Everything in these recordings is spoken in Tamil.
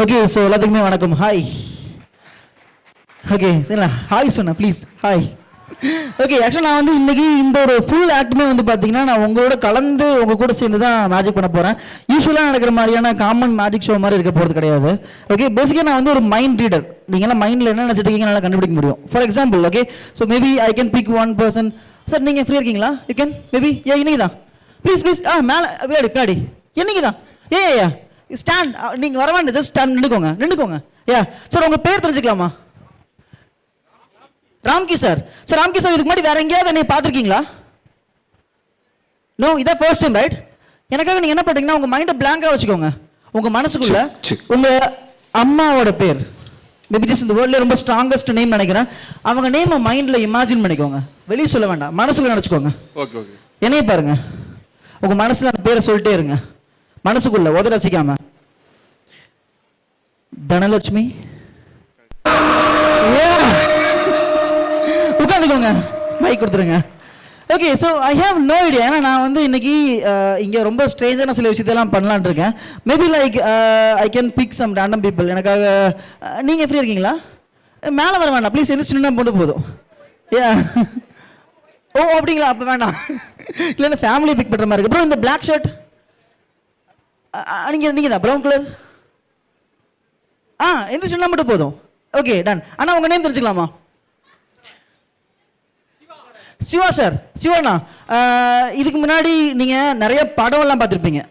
ஓகே, ஸோ எல்லாத்துக்குமே வணக்கம். ஹாய். ஓகே, சரிங்களா? ஹாய் சொன்னேன், ப்ளீஸ் ஹாய். ஓகே, ஆக்சுவலாக நான் வந்து இன்னைக்கு இந்த ஒரு ஃபுல் ஆக்டுமே வந்து பார்த்தீங்கன்னா நான் உங்களோட கலந்து உங்கள் கூட சேர்ந்து தான் மேஜிக் பண்ண போகிறேன். யூஸ்வலாக நடக்கிற மாதிரியான காமன் மேஜிக் ஷோ மாதிரி இருக்க போகிறது கிடையாது. ஓகே, பேசிக்காக நான் வந்து ஒரு மைண்ட் ரீடர். நீங்களாம் மைண்டில் என்ன நினச்சிட்டு இருக்கீங்க நல்லா கண்டுபிடிக்க முடியும். For example, okay, so maybe I can big one person. Sir நீங்கள் ஃப்ரீ இருக்கீங்களா? யூ கேன் மேபி இன்னைக்கு தான் ப்ளீஸ் ப்ளீஸ் மேலே பின்னாடி என்னைக்கு தான் ஏ ஸ்டாண்ட். நீங்கள் வர வேண்டாம், ஜஸ்ட் ஸ்டாண்ட் நின்றுக்கோங்க. சார் உங்கள் பேர் தெரிஞ்சுக்கலாமா? Ramki sir. Sir Ramki sir, இதுக்கு முன்னாடி வேற எங்கேயாவது என்னை பார்த்துருக்கீங்களா? நோ, இதான் ஃபர்ஸ்ட் டைம், ரைட்? எனக்காக நீங்கள் என்ன பண்ணுறீங்கன்னா உங்கள் மைண்டை பிளாங்காக வச்சுக்கோங்க. உங்கள் மனசுக்குள்ள உங்கள் அம்மாவோட பேர், மேபி திஸ் இந்த வேர்ல்ட்ல ரொம்ப ஸ்ட்ராங்கஸ்ட் நேம் நினைக்கிறேன். அவங்க நேமை மைண்டில் இமேஜின் பண்ணிக்கோங்க. வெளியே சொல்ல வேண்டாம், மனசுக்குள்ள நினச்சிக்கோங்க. என்னைய பாருங்க, உங்கள் மனசில் அந்த பேரை சொல்லிட்டே இருங்க. மனசுக்குள்ள உத ரசிக்காம. தனலட்சுமி. உட்காந்துக்கோங்க, மைக் கொடுத்துருங்க. Okay, so I have no idea. ஏன்னா நான் வந்து இன்னைக்கு இங்கே ரொம்ப ஸ்ட்ரேஞ்சான சில விஷயத்தெல்லாம் பண்ணலான் இருக்கேன். Maybe like I can pick some random people. எனக்காக நீங்கள் ஃப்ரீ இருக்கீங்களா? மேலே வர வேண்டாம் ப்ளீஸ், எந்த சின்ன போட்டு போதும். ஓ அப்படிங்களா? அப்போ வேண்டாம். இல்லைன்னா ஃபேமிலி பிக் பண்ணுற மாதிரி இருக்கு. அப்புறம் இந்த பிளாக் ஷர்ட் நீங்கள் தான் ப்ரௌன் கலர். எந்த சின்ன மட்டும் போதும். Okay, done. ஆனால் உங்கள் நேம் தெரிஞ்சுக்கலாமா? சிவா சார். சிவாண்ணா, இதுக்கு முன்னாடி நீங்கள் நிறைய படம்லாம் பார்த்துருப்பீங்க,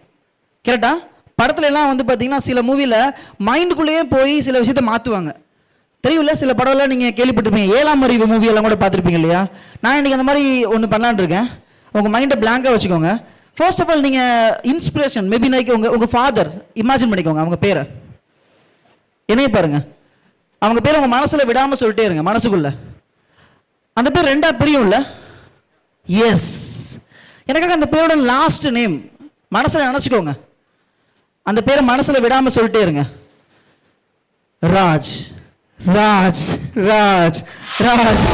கரெக்டா? படத்துல எல்லாம் வந்து பார்த்தீங்கன்னா சில மூவியில் மைண்டுக்குள்ளேயே போய் சில விஷயத்தை மாற்றுவாங்க, தெரியும்ல? சில படம்லாம் நீங்கள் கேள்விப்பட்டிருப்பீங்க. 7ஆம் அறிவு மூவியெல்லாம் கூட பார்த்துருப்பீங்க இல்லையா? நான் இன்றைக்கி அந்த மாதிரி ஒன்று பண்ணலான் இருக்கேன். உங்கள் மைண்டை பிளாங்காக வச்சுக்கோங்க. ஃபர்ஸ்ட் ஆஃப் ஆல் நீங்கள் இன்ஸ்பிரேஷன் மேபி லைக் உங்கள் ஃபாதர் இமேஜின் பண்ணிக்கோங்க. அவங்க பேரை என்னைய பாருங்க. அவங்க பேர் உங்கள் மனசில் விடாமல் சொல்லிட்டே இருங்க. மனசுக்குள்ள அந்த பேர் ரெண்டா பிரியும்ல? எஸ். எனக்காக அந்த பேரோட லாஸ்ட் நேம் மனசில் நினச்சிக்கோங்க. அந்த பேரை மனசில் விடாமல் சொல்லிட்டே இருங்க. ராஜ் ராஜ் ராஜ் ராஜ்.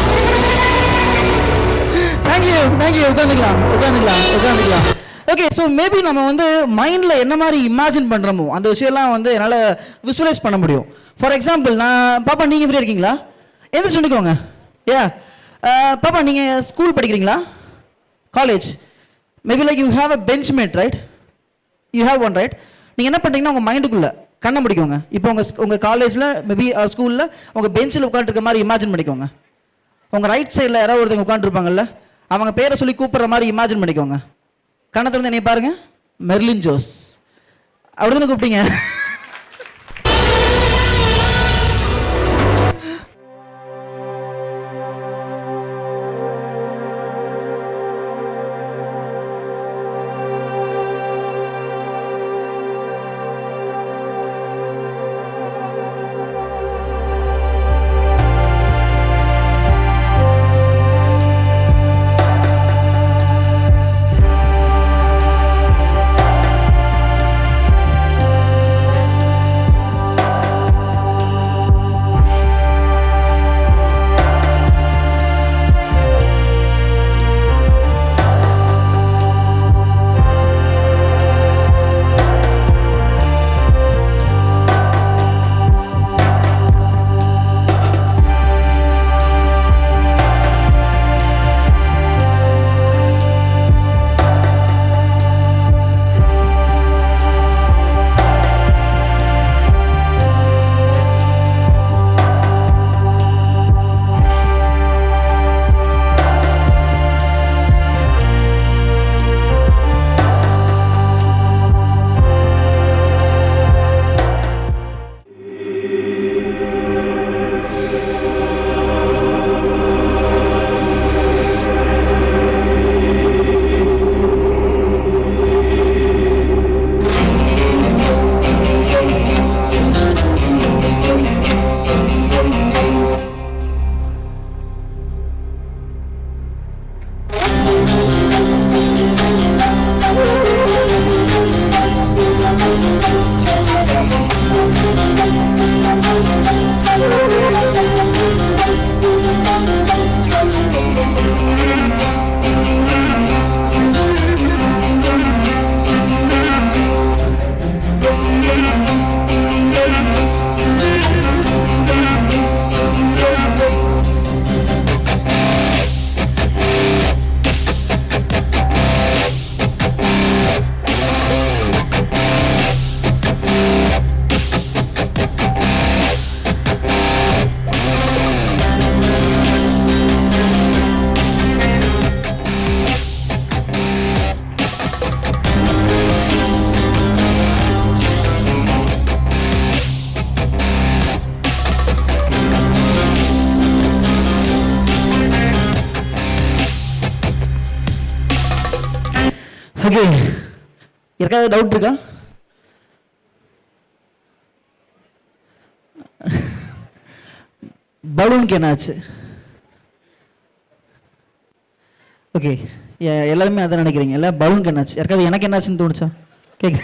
தேங்க்யூ. உட்காந்துக்கலாம். ஓகே, ஸோ மேபி நம்ம வந்து மைண்டில் என்ன மாதிரி இமேஜின் பண்ணுறோமோ அந்த விஷயம்லாம் வந்து என்னால் விசுவலைஸ் பண்ண முடியும். ஃபார் எக்ஸாம்பிள், நான் பாப்பா நீங்கள் ஃப்ரீ இருக்கீங்களா? எந்திரிச்சு சொல்லிக்கோங்க. பாப்பா நீங்கள் ஸ்கூல் படிக்கிறீங்களா? College? Maybe like you have a bench mate, right? You have one, right? நீங்கள் என்ன பண்ணுறீங்கன்னா உங்கள் மைண்டுக்குள்ளே கண்ணை முடிக்கோங்க. இப்போ உங்கள் காலேஜில் மேபி ஸ்கூலில் உங்கள் பெஞ்சில் உட்காந்துருக்க மாதிரி இமேஜின் பண்ணிக்கோங்க. உங்கள் ரைட் சைடில் யாராவது ஒருத்தவங்க உட்காந்துருப்பாங்கல்ல, அவங்க பேரை சொல்லி கூப்பிட்ற மாதிரி இமேஜின் பண்ணிக்கோங்க. கண்ணை திறந்து என்னை பாருங்க. மெர்லின் ஜோஸ் அப்படிதானே கூப்பிட்டீங்க? ஓகே, யாருக்காவது டவுட் இருக்கா? பலூனுக்கு என்ன ஆச்சு? ஓகே, எல்லாருமே அதான் நினைக்கிறீங்க இல்லை? பலூனுக்கு என்னாச்சு? யாருக்காவது எனக்கு என்னாச்சுன்னு தோணுச்சா? கேட்க